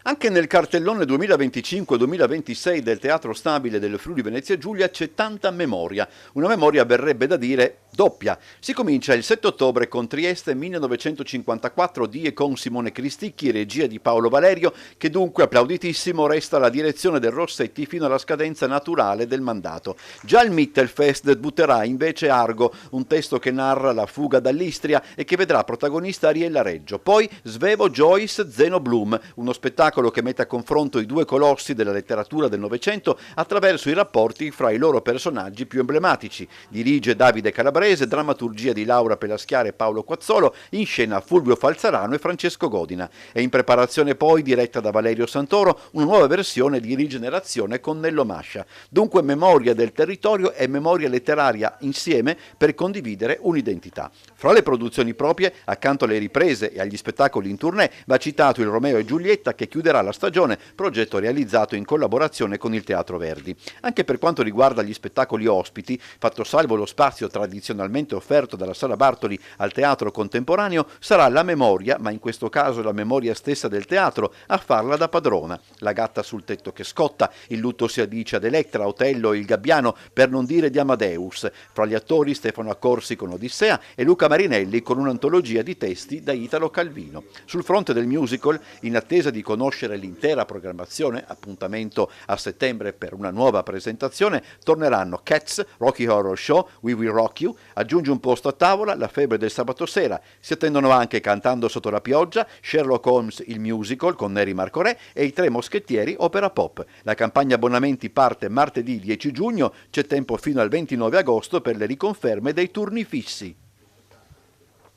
Anche nel cartellone 2025-2026 del Teatro Stabile del Friuli Venezia Giulia c'è tanta memoria. Una memoria verrebbe da dire doppia. Si comincia il 7 ottobre con Trieste 1954 di e con Simone Cristicchi, regia di Paolo Valerio, che dunque applauditissimo resta alla direzione del Rossetti fino alla scadenza naturale del mandato. Già il Mittelfest debutterà invece Argo, un testo che narra la fuga dall'Istria e che vedrà protagonista Ariella Reggio. Poi Svevo, Joyce, Zeno Blum, uno spettacolo che mette a confronto i due colossi della letteratura del Novecento attraverso i rapporti fra i loro personaggi più emblematici. Dirige Davide Calabrese, drammaturgia di Laura Pelaschiare e Paolo Quazzolo, in scena Fulvio Falzarano e Francesco Godina. È in preparazione poi, diretta da Valerio Santoro, una nuova versione di Rigenerazione con Nello Mascia. Dunque memoria del territorio e memoria letteraria insieme per condividere un'identità. Fra le produzioni proprie, accanto alle riprese e agli spettacoli in tournée, va citato il Romeo e Giulietta che chiuderà la stagione, progetto realizzato in collaborazione con il Teatro Verdi. Anche per quanto riguarda gli spettacoli ospiti, fatto salvo lo spazio tradizionalmente offerto dalla Sala Bartoli al teatro contemporaneo, sarà la memoria, ma in questo caso la memoria stessa del teatro, a farla da padrona. La gatta sul tetto che scotta, il lutto si addice ad Elettra, Otello e il Gabbiano, per non dire di Amadeus. Fra gli attori Stefano Accorsi con Odissea e Luca Marinelli con un'antologia di testi da Italo Calvino. Sul fronte del musical, in attesa di conoscere l'intera programmazione, appuntamento a settembre per una nuova presentazione, torneranno Cats, Rocky Horror Show, We Will Rock You, aggiunge un posto a tavola, La febbre del sabato sera. Si attendono anche Cantando sotto la pioggia, Sherlock Holmes il musical con Neri Marcorè e I Tre Moschettieri opera pop. La campagna abbonamenti parte martedì 10 giugno, c'è tempo fino al 29 agosto per le riconferme dei turni fissi.